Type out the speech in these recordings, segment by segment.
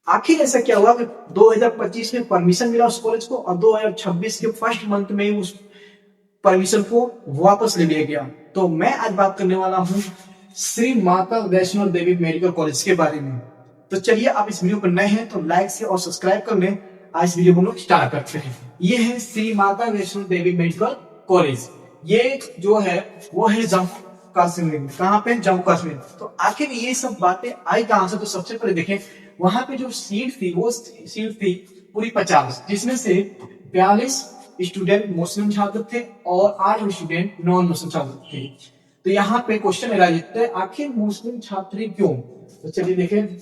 आखिर ऐसा क्या हुआ कि 2025 में परमिशन मिला उस कॉलेज को और 2026 के फर्स्ट मंथ में उस परमिशन को वापस ले लिया गया। तो मैं आज बात करने वाला हूं श्री माता वैष्णो देवी मेडिकल कॉलेज के बारे में। तो चलिए, आप इस वीडियो पर नए हैं तो लाइक से और सब्सक्राइब कर लें। आज वीडियो को हम लोग स्टार्ट करते हैं। ये है श्री माता वैष्णो देवी मेडिकल कॉलेज। ये जो है वो है जम्मू कश्मीर में। कहाँ पे? जम्मू कश्मीर। तो आखिर ये सब बातें आई कहां से? तो सबसे पहले देखें, वहां पे जो सीट थी वो सीट थी पूरी 50, जिसमें से 42 स्टूडेंट मुस्लिम छात्र थे और 8 स्टूडेंट नॉन मुस्लिम छात्र थे। तो यहाँ पे क्वेश्चन एराइज है, आखिर मुस्लिम छात्र क्यों? तो चलिए देखें,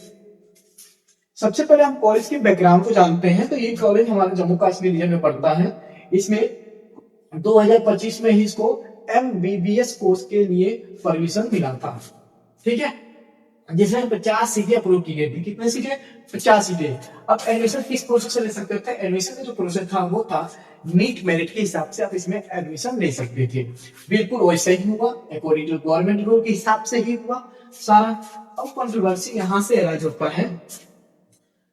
सबसे पहले हम कॉलेज के बैकग्राउंड को जानते हैं। तो ये कॉलेज हमारे जम्मू कश्मीर रीजन में पड़ता है। इसमें 2025 में ही इसको MBBS कोर्स के लिए परमिशन मिला था, ठीक है, जिसमें 50 सीटें अप्रूव की गई थी। कितने सीटें? 50 सीटें। अब एडमिशन किस प्रोसेस से ले सकते थे? एडमिशन का जो प्रोसेस था वो था नीट मेरिट के हिसाब से आप इसमें एडमिशन ले सकते थे। बिल्कुल वैसा ही हुआ, अकॉर्डिंग टू गवर्नमेंट रूल के हिसाब से ही हुआ सारा। अब कंट्रोवर्सी यहाँ से अराइज होता है,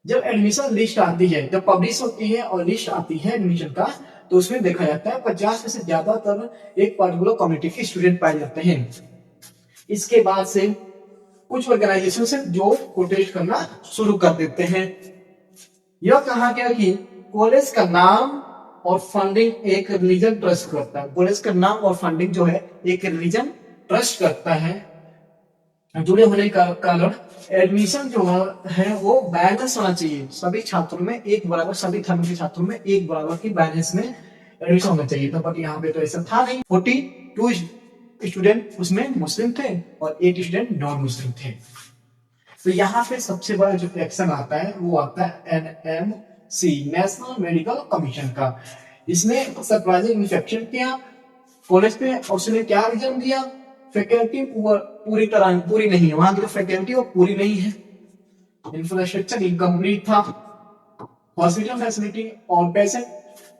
जब एडमिशन लिस्ट आती है, जब पब्लिश होती है और लिस्ट आती है एडमिशन का, तो उसमें देखा जाता है 50 में से ज्यादातर एक पर्टिकुलर कम्युनिटी के स्टूडेंट पाए जाते हैं। इसके बाद से कुछ ऑर्गेनाइजेशन से जो प्रोटेस्ट करना शुरू कर देते हैं। यह कहा गया कि कॉलेज का नाम और फंडिंग एक रिलीजन ट्रस्ट करता है। कॉलेज का नाम और फंडिंग जो है एक रिलीजन ट्रस्ट करता है। जुड़े होने का कारण एडमिशन जो है वो बैलेंस होना चाहिए, सभी छात्रों में एक बराबर, सभी धर्म के छात्रों में एक बराबर की बैलेंस में एडमिशन होना चाहिए था। बट यहाँ पे तो ऐसा था नहीं। 42 स्टूडेंट उसमें मुस्लिम थे और 8 स्टूडेंट नॉन मुस्लिम थे। तो यहाँ पे सबसे बड़ा जो एक्शन आता है वो आता है NMC, नेशनल मेडिकल कमीशन का। इसने सरप्राइजिंग इंस्पेक्शन किया कॉलेज पे और उसने क्या रीजन दिया? फैकल्टी पूरी नहीं है, वहां की जो फैकल्टी वो पूरी नहीं है, इंफ्रास्ट्रक्चर इनकम्प्लीट था, हॉस्पिटल फैसिलिटी और patient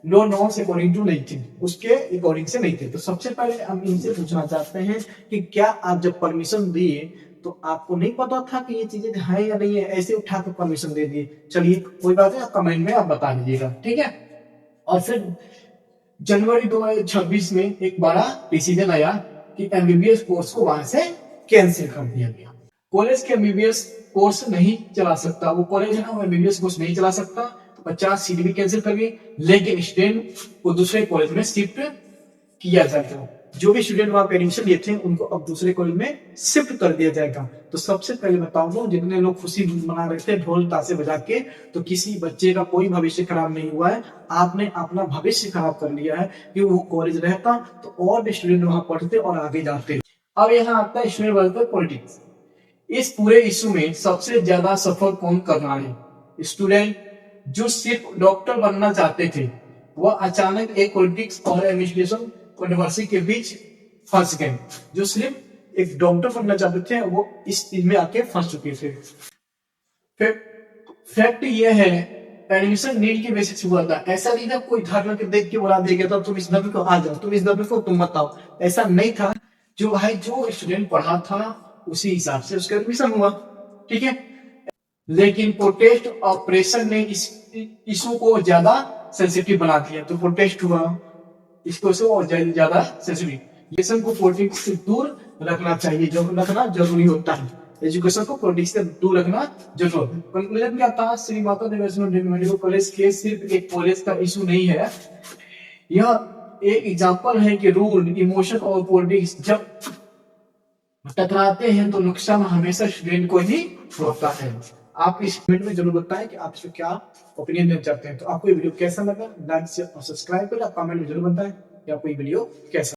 load norms according to नहीं थी, उसके अकॉर्डिंग से नहीं थे। तो सबसे पहले हम इनसे पूछना चाहते हैं कि क्या आप जब परमिशन दिए तो आपको नहीं पता था कि ये चीजें है या नहीं है, ऐसे उठा के परमिशन दे दिए? चलिए कोई बात नहीं, आप कमेंट में आप बता दीजिएगा, ठीक है। और फिर जनवरी 2026 में एक बड़ा डिसीजन आया कि MBBS कोर्स को वहां से कैंसिल कर दिया गया। कॉलेज के MBBS कोर्स नहीं चला सकता, वो कॉलेज है ना, वो MBBS कोर्स नहीं चला सकता। 50 सीट भी कैंसिल कर गई, लेकिन स्टूडेंट को दूसरे कॉलेज में शिफ्ट किया जाएगा। जो भी स्टूडेंट वहां पे एडमिशन लिए थे उनको अब दूसरे कॉलेज में शिफ्ट कर दिया जाएगा। तो सबसे पहले बताऊं तो जितने लोग खुशी मना रहे थे ढोल ताशे बजा के, तो किसी बच्चे का कोई भविष्य खराब नहीं हुआ है। आपने अपना भविष्य खराब कर लिया है कि वो कॉलेज रहता तो और भी स्टूडेंट वहां पढ़ते और आगे जाते। अब यहाँ आता है स्टूडेंट वर्सेस पॉलिटिक्स। इस पूरे इशू में सबसे ज्यादा सफर कौन कर रहा है? स्टूडेंट जो सिर्फ डॉक्टर बनना चाहते थे, वह अचानक एक पॉलिटिक्स और एडमिनिस्ट्रेशन कंट्रोवर्सी के बीच फंस गए। जो सिर्फ एक डॉक्टर बनना चाहते थे वो इस चीज में आके फंस चुके थे। फैक्ट ये है, एडमिशन नीड की बेसिस हुआ था। ऐसा नहीं था कोई धर्म के देख के बुला दिया था, तुम इस धर्म को आ जाओ, तुम इस धर्म को तुम मत आओ, ऐसा नहीं था। जो भाई जो स्टूडेंट पढ़ा था उसी हिसाब से उसका एडमिशन हुआ, ठीक है। लेकिन प्रोटेस्ट और प्रेशर ने इस इशू को ज्यादा सेंसिटिव बना दिया। तो प्रोटेस्ट हुआ, इसको से और ज्यादा सेंसिटिव। एजुकेशन को पॉलिटिक्स से दूर रखना चाहिए, जो रखना जरूरी होता है। एजुकेशन को पॉलिटिक्स से दूर रखना जरूर। कंक्लूजन क्या था? श्री माता देवी वैष्णो देवी मेडिकल कॉलेज के सिर्फ एक कॉलेज का इशू नहीं है, यह एक एग्जांपल है कि रूल, इमोशन और पॉलिटिक्स जब टकराते हैं तो नुकसान हमेशा स्टूडेंट को ही होता है। आप इस कमेंट में जरूर बताएं कि आप इसमें क्या ओपिनियन देना चाहते हैं। तो आपको ये वीडियो कैसा लगा, लाइक शेयर और सब्सक्राइब करें। आप कमेंट में जरूर बताएं कि आपको ये वीडियो कैसा